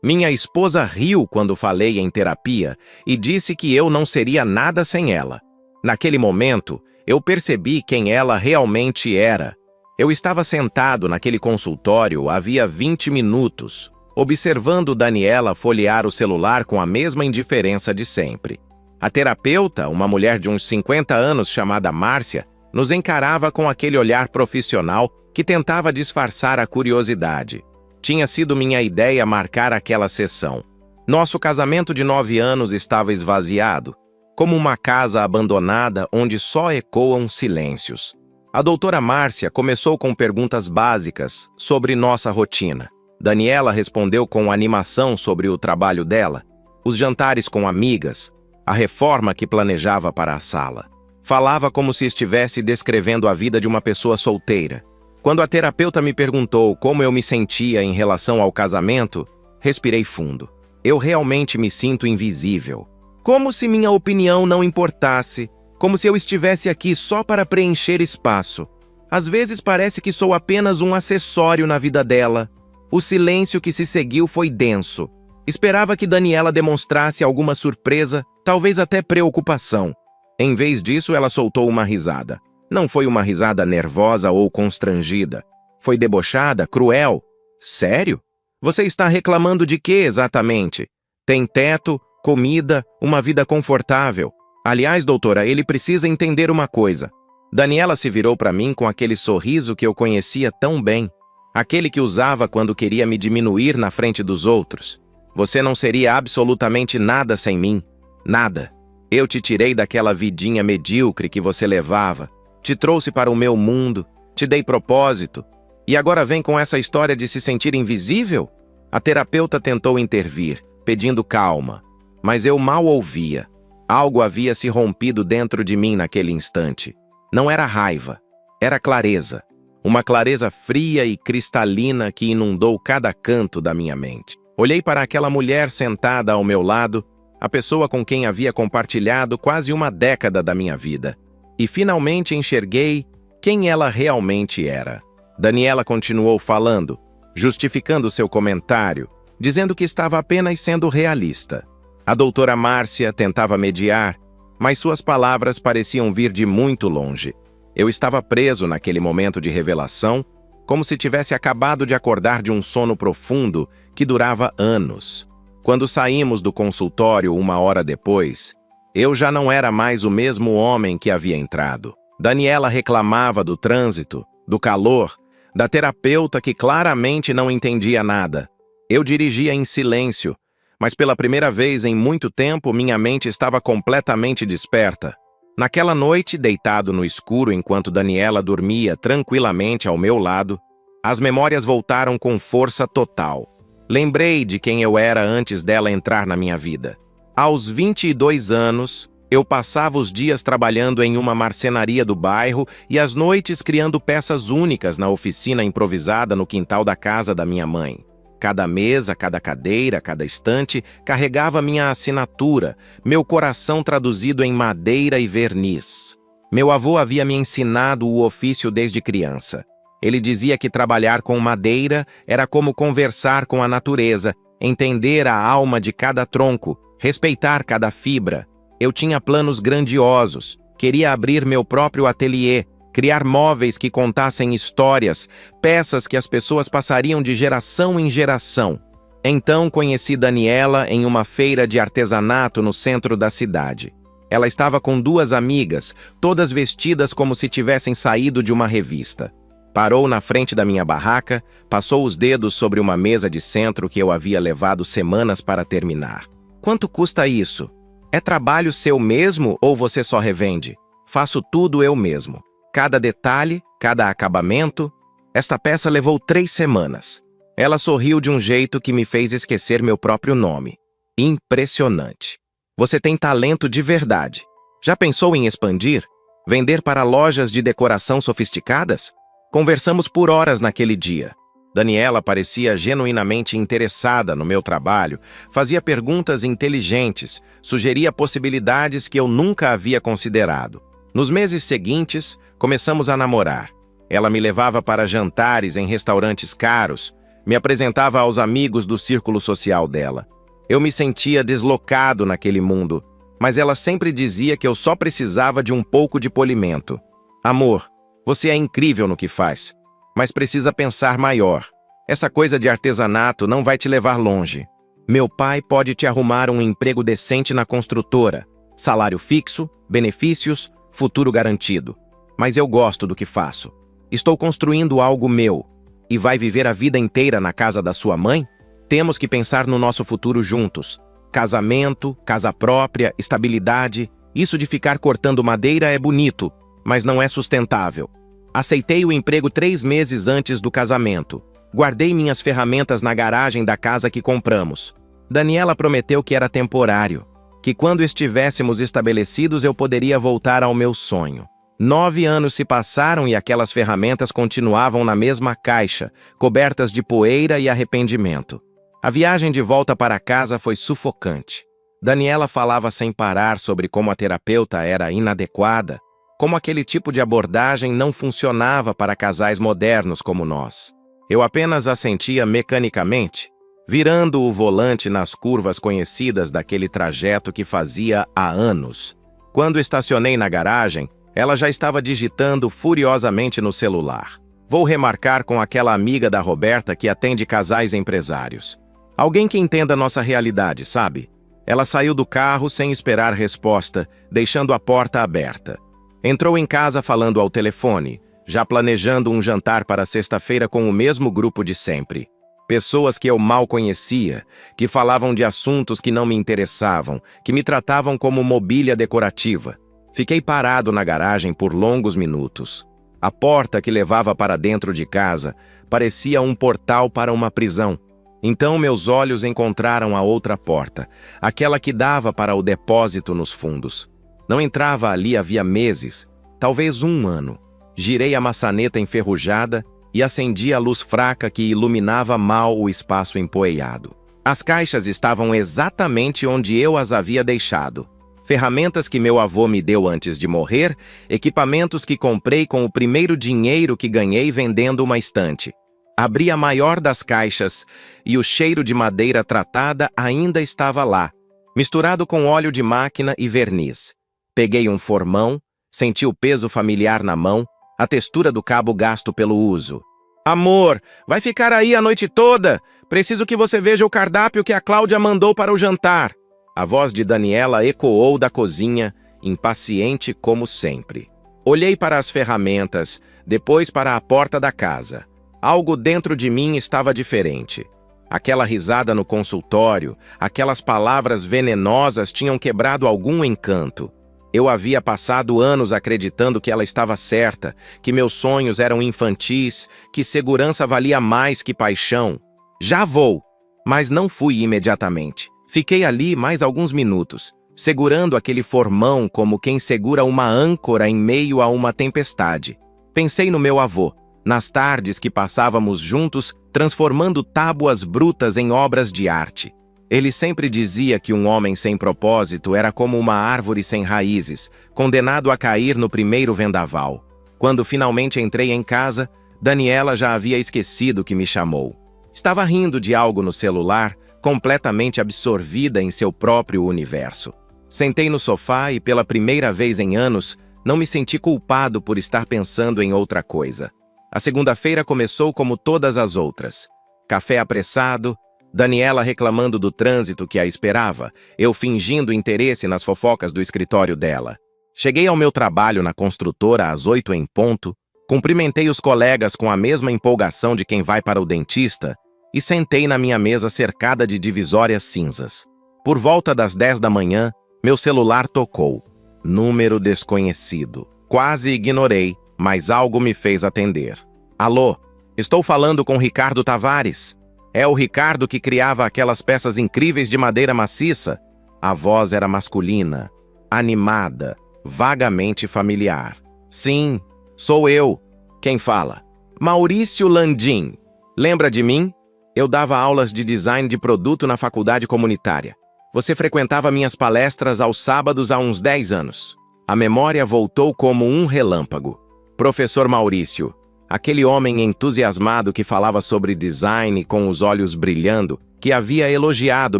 Minha esposa riu quando falei em terapia e disse que eu não seria nada sem ela. Naquele momento, eu percebi quem ela realmente era. Eu estava sentado naquele consultório havia 20 minutos, observando Daniela folhear o celular com a mesma indiferença de sempre. A terapeuta, uma mulher de uns 50 anos chamada Márcia, nos encarava com aquele olhar profissional que tentava disfarçar a curiosidade. Tinha sido minha ideia marcar aquela sessão. Nosso casamento de 9 anos estava esvaziado, como uma casa abandonada onde só ecoam silêncios. A doutora Márcia começou com perguntas básicas sobre nossa rotina. Daniela respondeu com animação sobre o trabalho dela, os jantares com amigas, a reforma que planejava para a sala. Falava como se estivesse descrevendo a vida de uma pessoa solteira. Quando a terapeuta me perguntou como eu me sentia em relação ao casamento, respirei fundo. Eu realmente me sinto invisível. Como se minha opinião não importasse, como se eu estivesse aqui só para preencher espaço. Às vezes parece que sou apenas um acessório na vida dela. O silêncio que se seguiu foi denso. Esperava que Daniela demonstrasse alguma surpresa, talvez até preocupação. Em vez disso, ela soltou uma risada. Não foi uma risada nervosa ou constrangida. Foi debochada, cruel. Sério? Você está reclamando de quê exatamente? Tem teto, comida, uma vida confortável. Aliás, doutora, ele precisa entender uma coisa. Daniela se virou para mim com aquele sorriso que eu conhecia tão bem. Aquele que usava quando queria me diminuir na frente dos outros. Você não seria absolutamente nada sem mim. Nada. Eu te tirei daquela vidinha medíocre que você levava. Te trouxe para o meu mundo. Te dei propósito. E agora vem com essa história de se sentir invisível? A terapeuta tentou intervir, pedindo calma. Mas eu mal ouvia. Algo havia se rompido dentro de mim naquele instante. Não era raiva. Era clareza. Uma clareza fria e cristalina que inundou cada canto da minha mente. Olhei para aquela mulher sentada ao meu lado, a pessoa com quem havia compartilhado quase uma década da minha vida. E finalmente enxerguei quem ela realmente era. Daniela continuou falando, justificando seu comentário, dizendo que estava apenas sendo realista. A doutora Márcia tentava mediar, mas suas palavras pareciam vir de muito longe. Eu estava preso naquele momento de revelação, como se tivesse acabado de acordar de um sono profundo que durava anos. Quando saímos do consultório 1 hora depois, eu já não era mais o mesmo homem que havia entrado. Daniela reclamava do trânsito, do calor, da terapeuta que claramente não entendia nada. Eu dirigia em silêncio, mas pela primeira vez em muito tempo minha mente estava completamente desperta. Naquela noite, deitado no escuro enquanto Daniela dormia tranquilamente ao meu lado, as memórias voltaram com força total. Lembrei de quem eu era antes dela entrar na minha vida. Aos 22 anos, eu passava os dias trabalhando em uma marcenaria do bairro e as noites criando peças únicas na oficina improvisada no quintal da casa da minha mãe. Cada mesa, cada cadeira, cada estante carregava minha assinatura, meu coração traduzido em madeira e verniz. Meu avô havia me ensinado o ofício desde criança. Ele dizia que trabalhar com madeira era como conversar com a natureza, entender a alma de cada tronco, respeitar cada fibra. Eu tinha planos grandiosos, queria abrir meu próprio ateliê, criar móveis que contassem histórias, peças que as pessoas passariam de geração em geração. Então conheci Daniela em uma feira de artesanato no centro da cidade. Ela estava com 2 amigas, todas vestidas como se tivessem saído de uma revista. Parou na frente da minha barraca, passou os dedos sobre uma mesa de centro que eu havia levado semanas para terminar. Quanto custa isso? É trabalho seu mesmo ou você só revende? Faço tudo eu mesmo. Cada detalhe, cada acabamento. Esta peça levou 3 semanas. Ela sorriu de um jeito que me fez esquecer meu próprio nome. Impressionante. Você tem talento de verdade. Já pensou em expandir? Vender para lojas de decoração sofisticadas? Conversamos por horas naquele dia. Daniela parecia genuinamente interessada no meu trabalho, fazia perguntas inteligentes, sugeria possibilidades que eu nunca havia considerado. Nos meses seguintes, começamos a namorar. Ela me levava para jantares em restaurantes caros, Me apresentava aos amigos do círculo social dela. Eu me sentia deslocado naquele mundo, mas ela sempre dizia que eu só precisava de um pouco de polimento. Amor, você é incrível no que faz, mas precisa pensar maior. Essa coisa de artesanato não vai te levar longe. Meu pai pode te arrumar um emprego decente na construtora, salário fixo, benefícios, futuro garantido. Mas eu gosto do que faço. Estou construindo algo meu. E vai viver a vida inteira na casa da sua mãe? Temos que pensar no nosso futuro juntos. Casamento, casa própria, estabilidade. Isso de ficar cortando madeira é bonito, mas não é sustentável. Aceitei o emprego 3 meses antes do casamento. Guardei minhas ferramentas na garagem da casa que compramos. Daniela prometeu que era temporário, que quando estivéssemos estabelecidos eu poderia voltar ao meu sonho. 9 anos se passaram e aquelas ferramentas continuavam na mesma caixa, cobertas de poeira e arrependimento. A viagem de volta para casa foi sufocante. Daniela falava sem parar sobre como a terapeuta era inadequada, como aquele tipo de abordagem não funcionava para casais modernos como nós. Eu apenas assentia mecanicamente, virando o volante nas curvas conhecidas daquele trajeto que fazia há anos. Quando estacionei na garagem, ela já estava digitando furiosamente no celular. Vou remarcar com aquela amiga da Roberta que atende casais empresários. Alguém que entenda nossa realidade, sabe? Ela saiu do carro sem esperar resposta, deixando a porta aberta. Entrou em casa falando ao telefone, já planejando um jantar para sexta-feira com o mesmo grupo de sempre. Pessoas que eu mal conhecia, que falavam de assuntos que não me interessavam, que me tratavam como mobília decorativa. Fiquei parado na garagem por longos minutos. A porta que levava para dentro de casa parecia um portal para uma prisão. Então meus olhos encontraram a outra porta, aquela que dava para o depósito nos fundos. Não entrava ali havia meses, talvez 1 ano. Girei a maçaneta enferrujada e acendi a luz fraca que iluminava mal o espaço empoeirado. As caixas estavam exatamente onde eu as havia deixado. Ferramentas que meu avô me deu antes de morrer, equipamentos que comprei com o primeiro dinheiro que ganhei vendendo uma estante. Abri a maior das caixas e o cheiro de madeira tratada ainda estava lá, misturado com óleo de máquina e verniz. Peguei um formão, senti o peso familiar na mão, a textura do cabo gasto pelo uso. Amor, vai ficar aí a noite toda? Preciso que você veja o cardápio que a Cláudia mandou para o jantar. A voz de Daniela ecoou da cozinha, impaciente como sempre. Olhei para as ferramentas, depois para a porta da casa. Algo dentro de mim estava diferente. Aquela risada no consultório, aquelas palavras venenosas tinham quebrado algum encanto. Eu havia passado anos acreditando que ela estava certa, que meus sonhos eram infantis, que segurança valia mais que paixão. Já vou! Mas não fui imediatamente. Fiquei ali mais alguns minutos, segurando aquele formão como quem segura uma âncora em meio a uma tempestade. Pensei no meu avô, nas tardes que passávamos juntos, transformando tábuas brutas em obras de arte. Ele sempre dizia que um homem sem propósito era como uma árvore sem raízes, condenado a cair no primeiro vendaval. Quando finalmente entrei em casa, Daniela já havia esquecido que me chamou. Estava rindo de algo no celular, completamente absorvida em seu próprio universo. Sentei no sofá e, pela primeira vez em anos, não me senti culpado por estar pensando em outra coisa. A segunda-feira começou como todas as outras. Café apressado, Daniela reclamando do trânsito que a esperava, eu fingindo interesse nas fofocas do escritório dela. Cheguei ao meu trabalho na construtora às 8 em ponto, cumprimentei os colegas com a mesma empolgação de quem vai para o dentista e sentei na minha mesa cercada de divisórias cinzas. Por volta das 10 da manhã, meu celular tocou. Número desconhecido. Quase ignorei, mas algo me fez atender. Alô, estou falando com Ricardo Tavares. É o Ricardo que criava aquelas peças incríveis de madeira maciça? A voz era masculina, animada, vagamente familiar. Sim, sou eu. Quem fala? Maurício Landim. Lembra de mim? Eu dava aulas de design de produto na faculdade comunitária. Você frequentava minhas palestras aos sábados há uns 10 anos. A memória voltou como um relâmpago. Professor Maurício, Aquele homem entusiasmado que falava sobre design com os olhos brilhando, que havia elogiado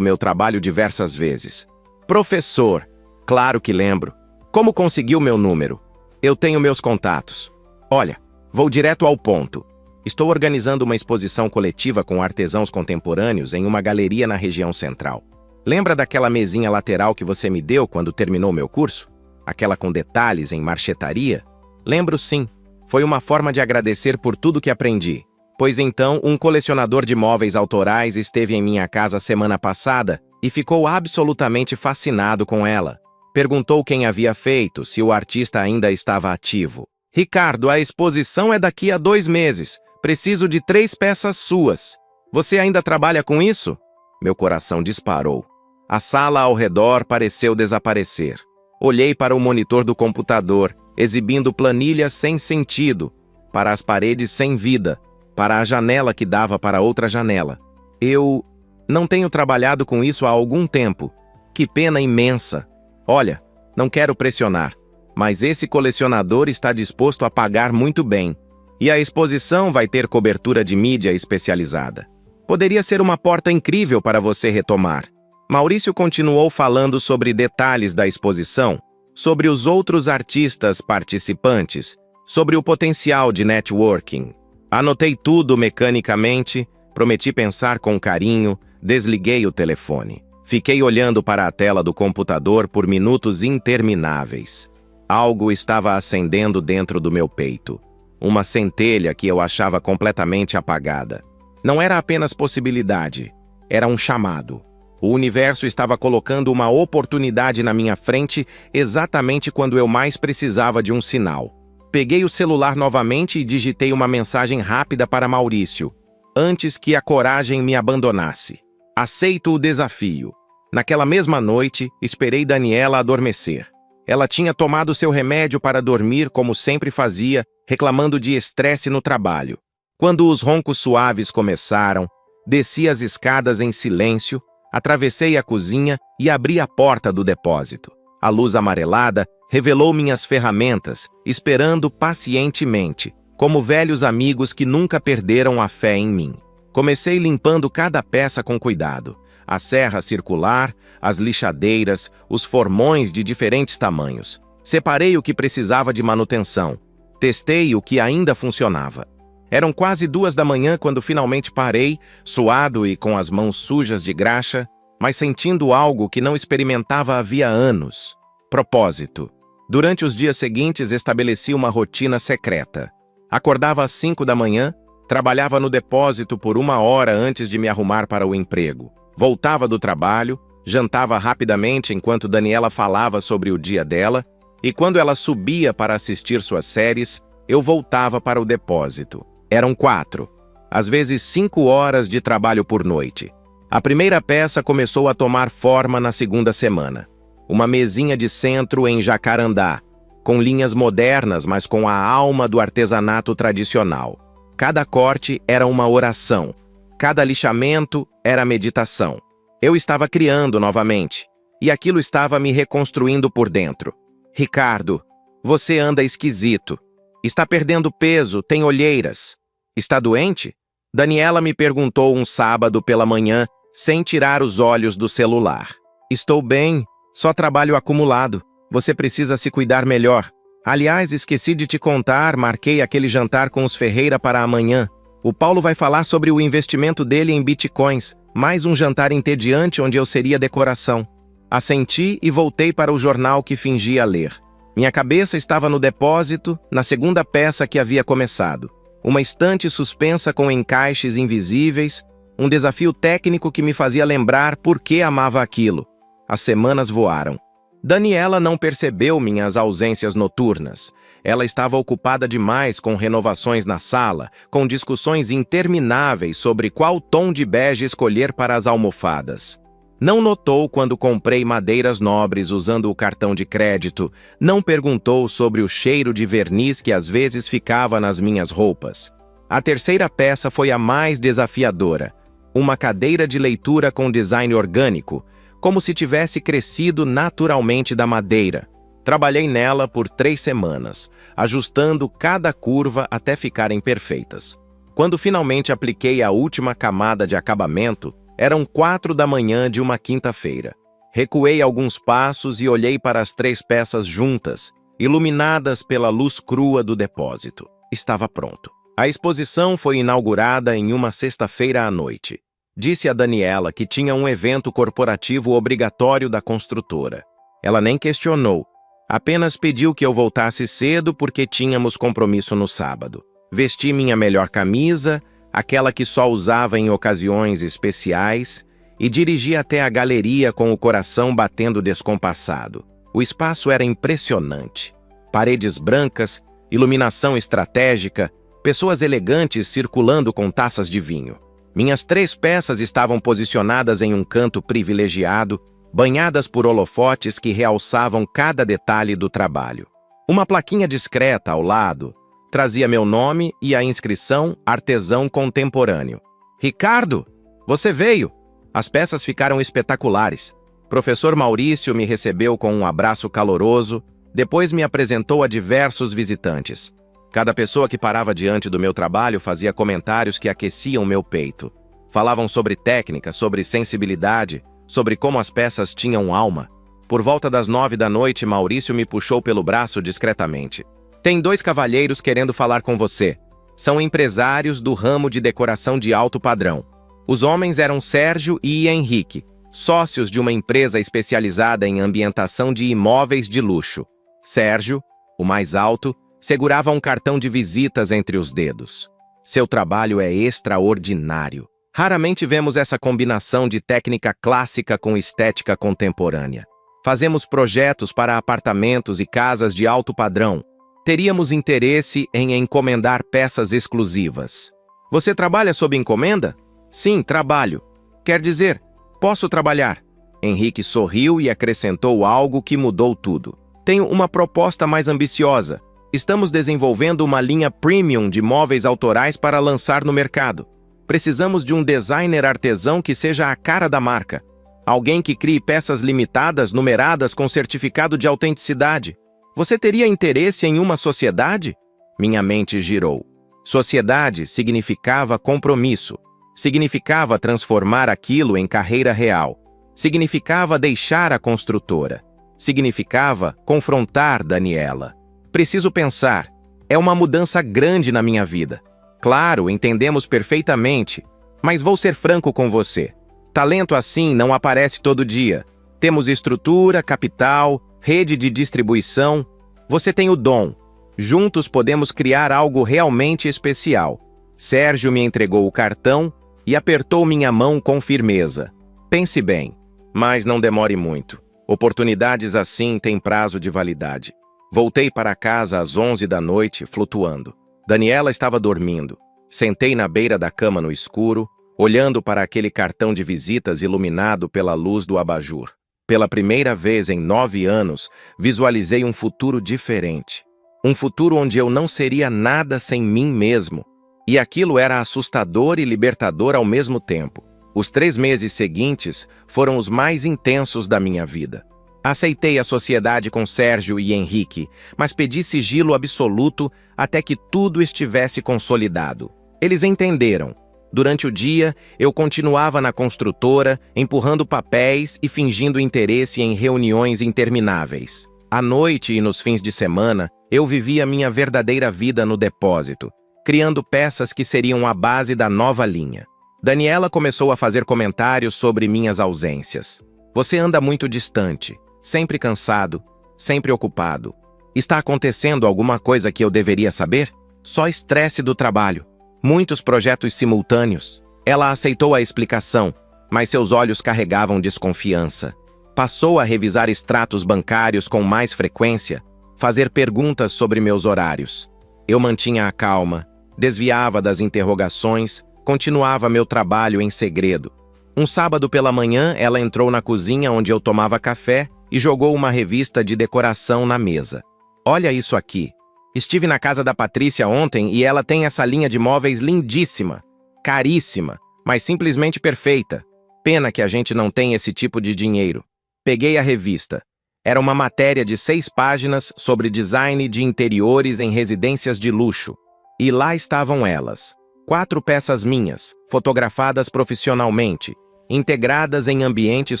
meu trabalho diversas vezes. Professor, claro que lembro. Como conseguiu meu número? Eu tenho meus contatos. Olha, vou direto ao ponto. Estou organizando uma exposição coletiva com artesãos contemporâneos em uma galeria na região central. Lembra daquela mesinha lateral que você me deu quando terminou meu curso? Aquela com detalhes em marchetaria? Lembro sim. Foi uma forma de agradecer por tudo que aprendi. Pois então, um colecionador de móveis autorais esteve em minha casa semana passada e ficou absolutamente fascinado com ela. Perguntou quem havia feito, se o artista ainda estava ativo. Ricardo, a exposição é daqui a 2 meses. Preciso de 3 peças suas. Você ainda trabalha com isso? Meu coração disparou. A sala ao redor pareceu desaparecer. Olhei para o monitor do computador, exibindo planilhas sem sentido, para as paredes sem vida, para a janela que dava para outra janela. Eu não tenho trabalhado com isso há algum tempo. Que pena imensa. Olha, não quero pressionar, mas esse colecionador está disposto a pagar muito bem. E a exposição vai ter cobertura de mídia especializada. Poderia ser uma porta incrível para você retomar. Maurício continuou falando sobre detalhes da exposição, sobre os outros artistas participantes, sobre o potencial de networking. Anotei tudo mecanicamente, prometi pensar com carinho, desliguei o telefone. Fiquei olhando para a tela do computador por minutos intermináveis. Algo estava acendendo dentro do meu peito. Uma centelha que eu achava completamente apagada. Não era apenas possibilidade, era um chamado. O universo estava colocando uma oportunidade na minha frente exatamente quando eu mais precisava de um sinal. Peguei o celular novamente e digitei uma mensagem rápida para Maurício, antes que a coragem me abandonasse. Aceito o desafio. Naquela mesma noite, esperei Daniela adormecer. Ela tinha tomado seu remédio para dormir como sempre fazia, reclamando de estresse no trabalho. Quando os roncos suaves começaram, desci as escadas em silêncio, atravessei a cozinha e abri a porta do depósito. A luz amarelada revelou minhas ferramentas, esperando pacientemente, como velhos amigos que nunca perderam a fé em mim. Comecei limpando cada peça com cuidado. A serra circular, as lixadeiras, os formões de diferentes tamanhos. Separei o que precisava de manutenção. Testei o que ainda funcionava. Eram quase 2 da manhã quando finalmente parei, suado e com as mãos sujas de graxa, mas sentindo algo que não experimentava havia anos. Propósito. Durante os dias seguintes estabeleci uma rotina secreta. Acordava às 5 da manhã, trabalhava no depósito por 1 hora antes de me arrumar para o emprego. Voltava do trabalho, jantava rapidamente enquanto Daniela falava sobre o dia dela, e quando ela subia para assistir suas séries, eu voltava para o depósito. Eram 4, às vezes 5 horas de trabalho por noite. A primeira peça começou a tomar forma na segunda semana. Uma mesinha de centro em jacarandá, com linhas modernas, mas com a alma do artesanato tradicional. Cada corte era uma oração. Cada lixamento era meditação. Eu estava criando novamente, e aquilo estava me reconstruindo por dentro. Ricardo, você anda esquisito. Está perdendo peso, tem olheiras. Está doente? Daniela me perguntou um sábado pela manhã, sem tirar os olhos do celular. Estou bem, só trabalho acumulado. Você precisa se cuidar melhor. Aliás, esqueci de te contar, marquei aquele jantar com os Ferreira para amanhã. O Paulo vai falar sobre o investimento dele em bitcoins, mais um jantar entediante onde eu seria decoração. Assenti e voltei para o jornal que fingia ler. Minha cabeça estava no depósito, na segunda peça que havia começado. Uma estante suspensa com encaixes invisíveis, um desafio técnico que me fazia lembrar por que amava aquilo. As semanas voaram. Daniela não percebeu minhas ausências noturnas. Ela estava ocupada demais com renovações na sala, com discussões intermináveis sobre qual tom de bege escolher para as almofadas. Não notou quando comprei madeiras nobres usando o cartão de crédito, não perguntou sobre o cheiro de verniz que às vezes ficava nas minhas roupas. A terceira peça foi a mais desafiadora, uma cadeira de leitura com design orgânico, como se tivesse crescido naturalmente da madeira. Trabalhei nela por 3 semanas, ajustando cada curva até ficarem perfeitas. Quando finalmente apliquei a última camada de acabamento, eram 4 da manhã de uma quinta-feira. Recuei alguns passos e olhei para as 3 peças juntas, iluminadas pela luz crua do depósito. Estava pronto. A exposição foi inaugurada em uma sexta-feira à noite. Disse a Daniela que tinha um evento corporativo obrigatório da construtora. Ela nem questionou, apenas pediu que eu voltasse cedo porque tínhamos compromisso no sábado. Vesti minha melhor camisa, aquela que só usava em ocasiões especiais, e dirigi até a galeria com o coração batendo descompassado. O espaço era impressionante. Paredes brancas, iluminação estratégica, pessoas elegantes circulando com taças de vinho. Minhas 3 peças estavam posicionadas em um canto privilegiado, banhadas por holofotes que realçavam cada detalhe do trabalho. Uma plaquinha discreta ao lado trazia meu nome e a inscrição Artesão Contemporâneo. Ricardo, você veio! As peças ficaram espetaculares. Professor Maurício me recebeu com um abraço caloroso, depois me apresentou a diversos visitantes. Cada pessoa que parava diante do meu trabalho fazia comentários que aqueciam meu peito. Falavam sobre técnica, sobre sensibilidade, sobre como as peças tinham alma. Por volta das 9 da noite, Maurício me puxou pelo braço discretamente. Tem 2 cavalheiros querendo falar com você. São empresários do ramo de decoração de alto padrão. Os homens eram Sérgio e Henrique, sócios de uma empresa especializada em ambientação de imóveis de luxo. Sérgio, o mais alto, segurava um cartão de visitas entre os dedos. Seu trabalho é extraordinário. Raramente vemos essa combinação de técnica clássica com estética contemporânea. Fazemos projetos para apartamentos e casas de alto padrão. Teríamos interesse em encomendar peças exclusivas. Você trabalha sob encomenda? Sim, trabalho. Quer dizer, posso trabalhar. Henrique sorriu e acrescentou algo que mudou tudo. Tenho uma proposta mais ambiciosa. Estamos desenvolvendo uma linha premium de móveis autorais para lançar no mercado. Precisamos de um designer artesão que seja a cara da marca. Alguém que crie peças limitadas, numeradas com certificado de autenticidade. Você teria interesse em uma sociedade? Minha mente girou. Sociedade significava compromisso. Significava transformar aquilo em carreira real. Significava deixar a construtora. Significava confrontar Daniela. Preciso pensar. É uma mudança grande na minha vida. Claro, entendemos perfeitamente, mas vou ser franco com você. Talento assim não aparece todo dia. Temos estrutura, capital, rede de distribuição. Você tem o dom. Juntos podemos criar algo realmente especial. Sérgio me entregou o cartão e apertou minha mão com firmeza. Pense bem, mas não demore muito. Oportunidades assim têm prazo de validade. Voltei para casa às 11 da noite, flutuando. Daniela estava dormindo. Sentei na beira da cama no escuro, olhando para aquele cartão de visitas iluminado pela luz do abajur. Pela primeira vez em 9 anos, visualizei um futuro diferente. Um futuro onde eu não seria nada sem mim mesmo. E aquilo era assustador e libertador ao mesmo tempo. Os 3 meses seguintes foram os mais intensos da minha vida. Aceitei a sociedade com Sérgio e Henrique, mas pedi sigilo absoluto até que tudo estivesse consolidado. Eles entenderam. Durante o dia, eu continuava na construtora, empurrando papéis e fingindo interesse em reuniões intermináveis. À noite e nos fins de semana, eu vivia minha verdadeira vida no depósito, criando peças que seriam a base da nova linha. Daniela começou a fazer comentários sobre minhas ausências. Você anda muito distante. Sempre cansado, sempre ocupado. Está acontecendo alguma coisa que eu deveria saber? Só estresse do trabalho. Muitos projetos simultâneos. Ela aceitou a explicação, mas seus olhos carregavam desconfiança. Passou a revisar extratos bancários com mais frequência, fazer perguntas sobre meus horários. Eu mantinha a calma, desviava das interrogações, continuava meu trabalho em segredo. Um sábado pela manhã, ela entrou na cozinha onde eu tomava café e jogou uma revista de decoração na mesa. Olha isso aqui. Estive na casa da Patrícia ontem e ela tem essa linha de móveis lindíssima, caríssima, mas simplesmente perfeita. Pena que a gente não tem esse tipo de dinheiro. Peguei a revista. Era uma matéria de 6 páginas sobre design de interiores em residências de luxo. E lá estavam elas. 4 peças minhas, fotografadas profissionalmente, integradas em ambientes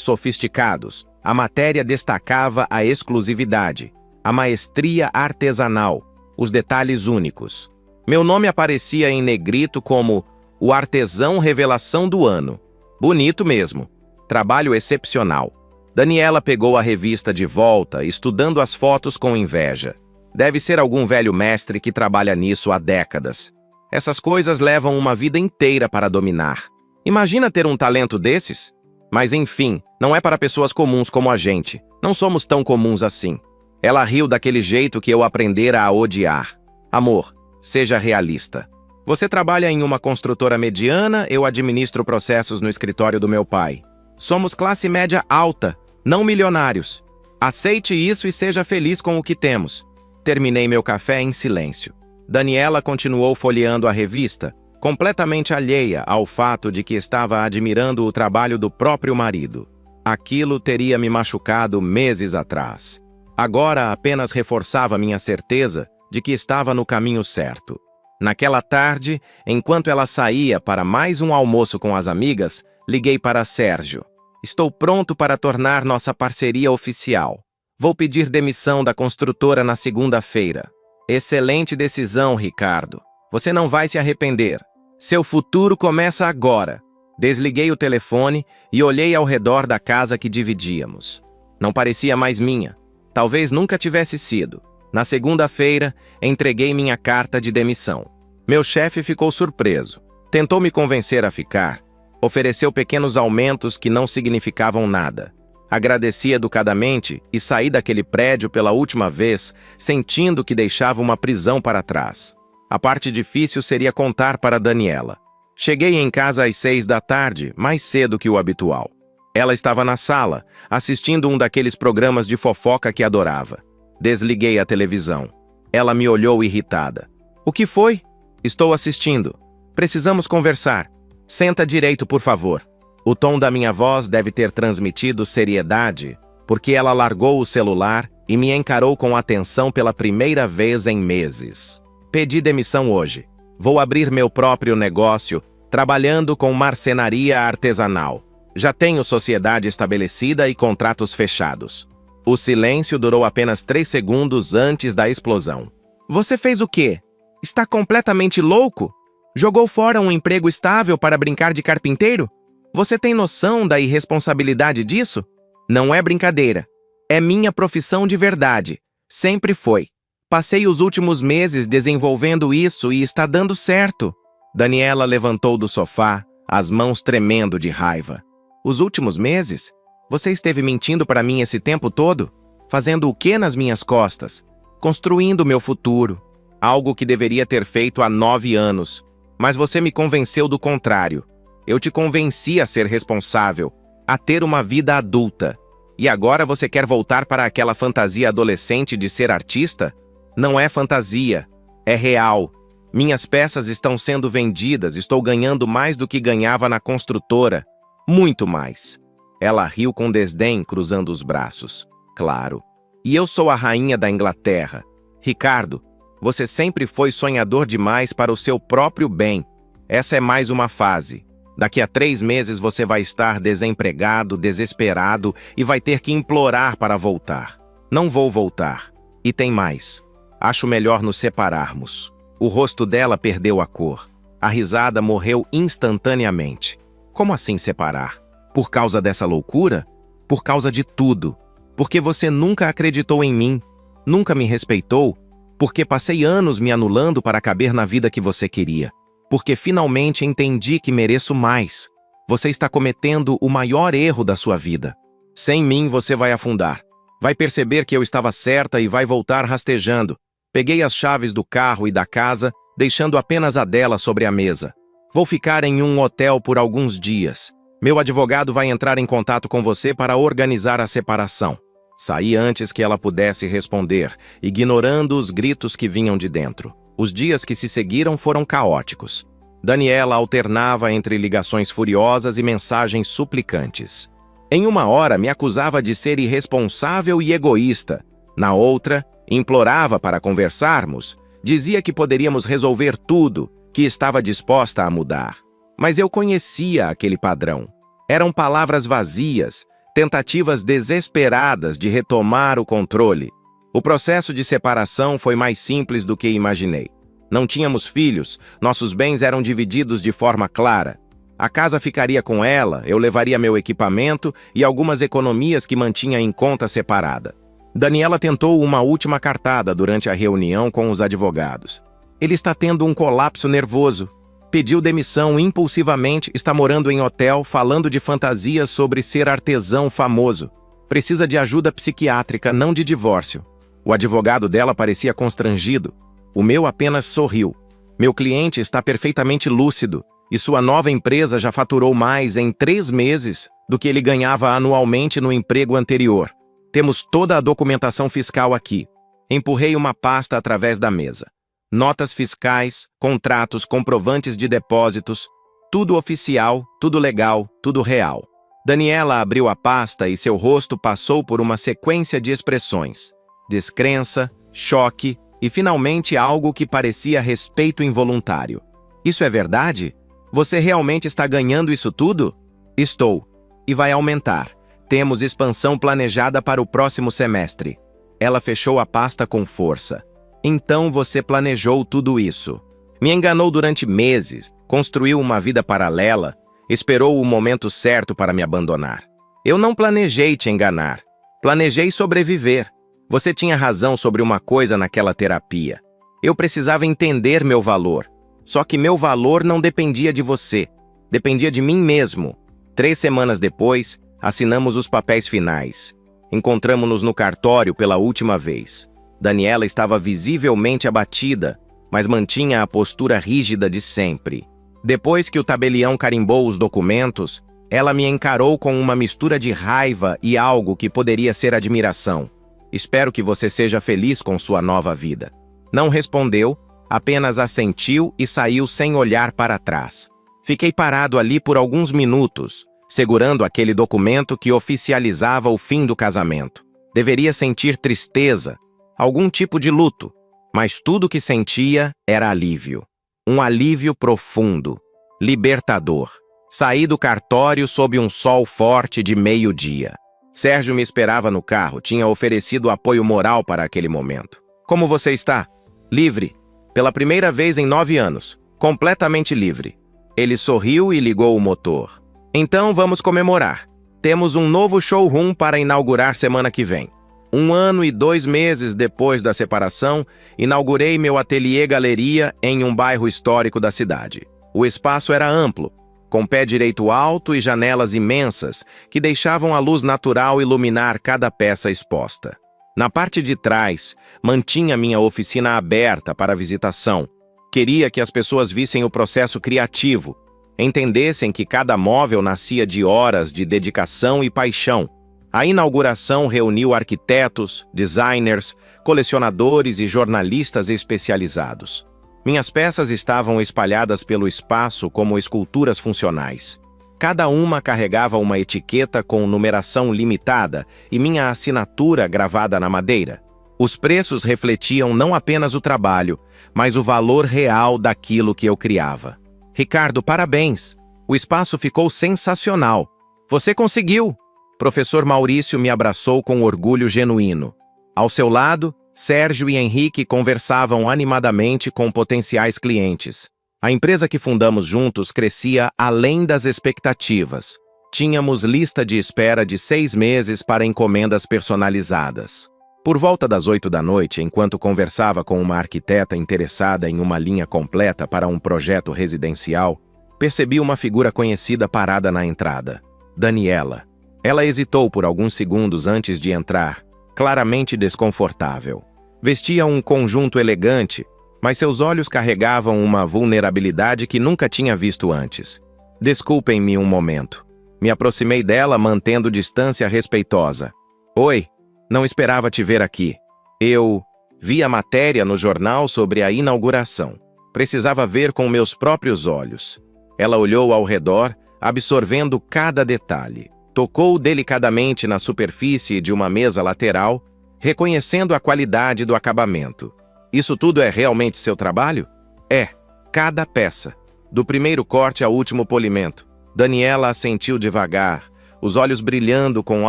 sofisticados. A matéria destacava a exclusividade, a maestria artesanal, os detalhes únicos. Meu nome aparecia em negrito como o artesão revelação do ano. Bonito mesmo. Trabalho excepcional. Daniela pegou a revista de volta, estudando as fotos com inveja. Deve ser algum velho mestre que trabalha nisso há décadas. Essas coisas levam uma vida inteira para dominar. Imagina ter um talento desses? Mas enfim, não é para pessoas comuns como a gente. Não somos tão comuns assim. Ela riu daquele jeito que eu aprendera a odiar. Amor, seja realista. Você trabalha em uma construtora mediana, eu administro processos no escritório do meu pai. Somos classe média alta, não milionários. Aceite isso e seja feliz com o que temos. Terminei meu café em silêncio. Daniela continuou folheando a revista, completamente alheia ao fato de que estava admirando o trabalho do próprio marido. Aquilo teria me machucado meses atrás. Agora apenas reforçava minha certeza de que estava no caminho certo. Naquela tarde, enquanto ela saía para mais um almoço com as amigas, liguei para Sérgio. Estou pronto para tornar nossa parceria oficial. Vou pedir demissão da construtora na segunda-feira. Excelente decisão, Ricardo. Você não vai se arrepender. Seu futuro começa agora. Desliguei o telefone e olhei ao redor da casa que dividíamos. Não parecia mais minha. Talvez nunca tivesse sido. Na segunda-feira, entreguei minha carta de demissão. Meu chefe ficou surpreso. Tentou me convencer a ficar. Ofereceu pequenos aumentos que não significavam nada. Agradeci educadamente e saí daquele prédio pela última vez, sentindo que deixava uma prisão para trás. A parte difícil seria contar para Daniela. Cheguei em casa às 6 da tarde, mais cedo que o habitual. Ela estava na sala, assistindo um daqueles programas de fofoca que adorava. Desliguei a televisão. Ela me olhou irritada. O que foi? Estou assistindo. Precisamos conversar. Senta direito, por favor. O tom da minha voz deve ter transmitido seriedade, porque ela largou o celular e me encarou com atenção pela primeira vez em meses. Pedi demissão hoje. Vou abrir meu próprio negócio, trabalhando com marcenaria artesanal. Já tenho sociedade estabelecida e contratos fechados. O silêncio durou apenas 3 segundos antes da explosão. Você fez o quê? Está completamente louco? Jogou fora um emprego estável para brincar de carpinteiro? Você tem noção da irresponsabilidade disso? Não é brincadeira. É minha profissão de verdade. Sempre foi. Passei os últimos meses desenvolvendo isso e está dando certo. Daniela levantou do sofá, as mãos tremendo de raiva. Os últimos meses? Você esteve mentindo para mim esse tempo todo? Fazendo o que nas minhas costas? Construindo meu futuro. Algo que deveria ter feito há 9 anos. Mas você me convenceu do contrário. Eu te convenci a ser responsável, a ter uma vida adulta. E agora você quer voltar para aquela fantasia adolescente de ser artista? Não é fantasia, é real. Minhas peças estão sendo vendidas, estou ganhando mais do que ganhava na construtora. Muito mais. Ela riu com desdém, cruzando os braços. Claro. E eu sou a rainha da Inglaterra. Ricardo, você sempre foi sonhador demais para o seu próprio bem. Essa é mais uma fase. Daqui a 3 meses você vai estar desempregado, desesperado e vai ter que implorar para voltar. Não vou voltar. E tem mais. Acho melhor nos separarmos. O rosto dela perdeu a cor. A risada morreu instantaneamente. Como assim separar? Por causa dessa loucura? Por causa de tudo. Porque você nunca acreditou em mim, nunca me respeitou, porque passei anos me anulando para caber na vida que você queria. Porque finalmente entendi que mereço mais. Você está cometendo o maior erro da sua vida. Sem mim você vai afundar. Vai perceber que eu estava certa e vai voltar rastejando. Peguei as chaves do carro e da casa, deixando apenas a dela sobre a mesa. Vou ficar em um hotel por alguns dias. Meu advogado vai entrar em contato com você para organizar a separação. Saí antes que ela pudesse responder, ignorando os gritos que vinham de dentro. Os dias que se seguiram foram caóticos. Daniela alternava entre ligações furiosas e mensagens suplicantes. Em uma hora, me acusava de ser irresponsável e egoísta. Na outra, implorava para conversarmos. Dizia que poderíamos resolver tudo, que estava disposta a mudar. Mas eu conhecia aquele padrão. Eram palavras vazias, tentativas desesperadas de retomar o controle. O processo de separação foi mais simples do que imaginei. Não tínhamos filhos, nossos bens eram divididos de forma clara. A casa ficaria com ela, eu levaria meu equipamento e algumas economias que mantinha em conta separada. Daniela tentou uma última cartada durante a reunião com os advogados. Ele está tendo um colapso nervoso. Pediu demissão impulsivamente, está morando em hotel, falando de fantasias sobre ser artesão famoso. Precisa de ajuda psiquiátrica, não de divórcio. O advogado dela parecia constrangido. O meu apenas sorriu. Meu cliente está perfeitamente lúcido e sua nova empresa já faturou mais em 3 meses do que ele ganhava anualmente no emprego anterior. Temos toda a documentação fiscal aqui. Empurrei uma pasta através da mesa. Notas fiscais, contratos, comprovantes de depósitos, tudo oficial, tudo legal, tudo real. Daniela abriu a pasta e seu rosto passou por uma sequência de expressões. Descrença, choque e, finalmente, algo que parecia respeito involuntário. Isso é verdade? Você realmente está ganhando isso tudo? Estou. E vai aumentar. Temos expansão planejada para o próximo semestre. Ela fechou a pasta com força. Então você planejou tudo isso. Me enganou durante meses, construiu uma vida paralela, esperou o momento certo para me abandonar. Eu não planejei te enganar. Planejei sobreviver. Você tinha razão sobre uma coisa naquela terapia. Eu precisava entender meu valor. Só que meu valor não dependia de você. Dependia de mim mesmo. 3 semanas depois, assinamos os papéis finais. Encontramo-nos no cartório pela última vez. Daniela estava visivelmente abatida, mas mantinha a postura rígida de sempre. Depois que o tabelião carimbou os documentos, ela me encarou com uma mistura de raiva e algo que poderia ser admiração. Espero que você seja feliz com sua nova vida. Não respondeu, apenas assentiu e saiu sem olhar para trás. Fiquei parado ali por alguns minutos, segurando aquele documento que oficializava o fim do casamento. Deveria sentir tristeza, algum tipo de luto, mas tudo que sentia era alívio. Um alívio profundo, libertador. Saí do cartório sob um sol forte de meio-dia. Sérgio me esperava no carro, tinha oferecido apoio moral para aquele momento. Como você está? Livre. Pela primeira vez em 9 anos. Completamente livre. Ele sorriu e ligou o motor. Então vamos comemorar. Temos um novo showroom para inaugurar semana que vem. 1 ano e 2 meses depois da separação, inaugurei meu ateliê-galeria em um bairro histórico da cidade. O espaço era amplo, com pé direito alto e janelas imensas que deixavam a luz natural iluminar cada peça exposta. Na parte de trás, mantinha minha oficina aberta para visitação. Queria que as pessoas vissem o processo criativo, entendessem que cada móvel nascia de horas de dedicação e paixão. A inauguração reuniu arquitetos, designers, colecionadores e jornalistas especializados. Minhas peças estavam espalhadas pelo espaço como esculturas funcionais. Cada uma carregava uma etiqueta com numeração limitada e minha assinatura gravada na madeira. Os preços refletiam não apenas o trabalho, mas o valor real daquilo que eu criava. Ricardo, parabéns! O espaço ficou sensacional. Você conseguiu! Professor Maurício me abraçou com orgulho genuíno. Ao seu lado, Sérgio e Henrique conversavam animadamente com potenciais clientes. A empresa que fundamos juntos crescia além das expectativas. Tínhamos lista de espera de 6 meses para encomendas personalizadas. Por volta das 8 da noite, enquanto conversava com uma arquiteta interessada em uma linha completa para um projeto residencial, percebi uma figura conhecida parada na entrada. Daniela. Ela hesitou por alguns segundos antes de entrar, claramente desconfortável. Vestia um conjunto elegante, mas seus olhos carregavam uma vulnerabilidade que nunca tinha visto antes. Desculpem-me um momento. Me aproximei dela, mantendo distância respeitosa. Oi, não esperava te ver aqui. Eu vi a matéria no jornal sobre a inauguração. Precisava ver com meus próprios olhos. Ela olhou ao redor, absorvendo cada detalhe. Tocou delicadamente na superfície de uma mesa lateral, reconhecendo a qualidade do acabamento. Isso tudo é realmente seu trabalho? É, cada peça. Do primeiro corte ao último polimento. Daniela assentiu devagar, os olhos brilhando com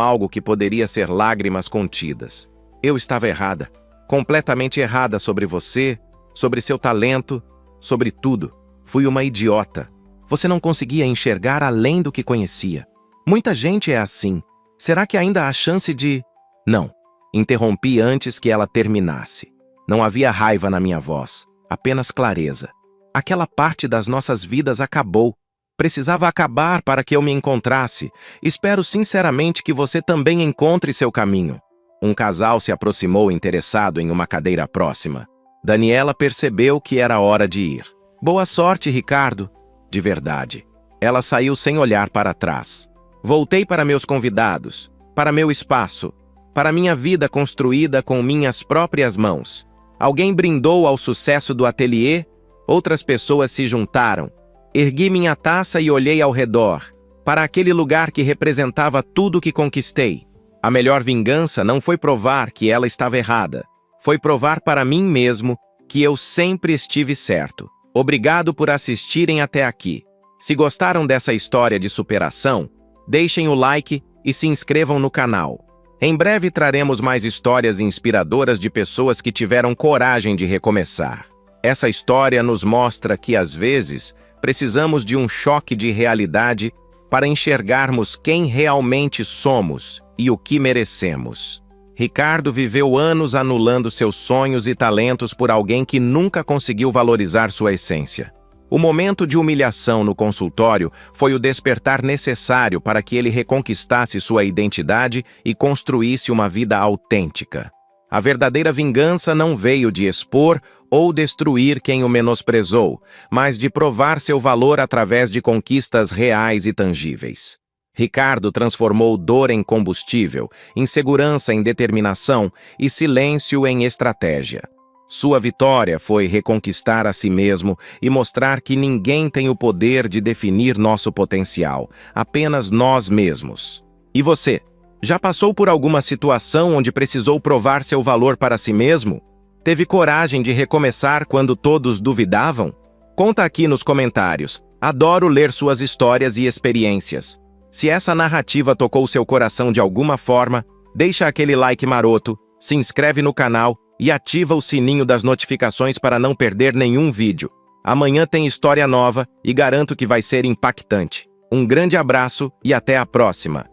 algo que poderia ser lágrimas contidas. Eu estava errada, completamente errada sobre você, sobre seu talento, sobre tudo. Fui uma idiota. Você não conseguia enxergar além do que conhecia. Muita gente é assim. Será que ainda há chance de... Não. Interrompi antes que ela terminasse. Não havia raiva na minha voz, apenas clareza. Aquela parte das nossas vidas acabou. Precisava acabar para que eu me encontrasse. Espero sinceramente que você também encontre seu caminho. Um casal se aproximou interessado em uma cadeira próxima. Daniela percebeu que era hora de ir. Boa sorte, Ricardo. De verdade. Ela saiu sem olhar para trás. Voltei para meus convidados, para meu espaço, para minha vida construída com minhas próprias mãos. Alguém brindou ao sucesso do ateliê, outras pessoas se juntaram. Ergui minha taça e olhei ao redor, para aquele lugar que representava tudo que conquistei. A melhor vingança não foi provar que ela estava errada, foi provar para mim mesmo que eu sempre estive certo. Obrigado por assistirem até aqui. Se gostaram dessa história de superação, deixem o like e se inscrevam no canal. Em breve traremos mais histórias inspiradoras de pessoas que tiveram coragem de recomeçar. Essa história nos mostra que, às vezes, precisamos de um choque de realidade para enxergarmos quem realmente somos e o que merecemos. Ricardo viveu anos anulando seus sonhos e talentos por alguém que nunca conseguiu valorizar sua essência. O momento de humilhação no consultório foi o despertar necessário para que ele reconquistasse sua identidade e construísse uma vida autêntica. A verdadeira vingança não veio de expor ou destruir quem o menosprezou, mas de provar seu valor através de conquistas reais e tangíveis. Ricardo transformou dor em combustível, insegurança em determinação e silêncio em estratégia. Sua vitória foi reconquistar a si mesmo e mostrar que ninguém tem o poder de definir nosso potencial, apenas nós mesmos. E você, já passou por alguma situação onde precisou provar seu valor para si mesmo? Teve coragem de recomeçar quando todos duvidavam? Conta aqui nos comentários. Adoro ler suas histórias e experiências. Se essa narrativa tocou seu coração de alguma forma, deixa aquele like maroto, se inscreve no canal e ativa o sininho das notificações para não perder nenhum vídeo. Amanhã tem história nova e garanto que vai ser impactante. Um grande abraço e até a próxima!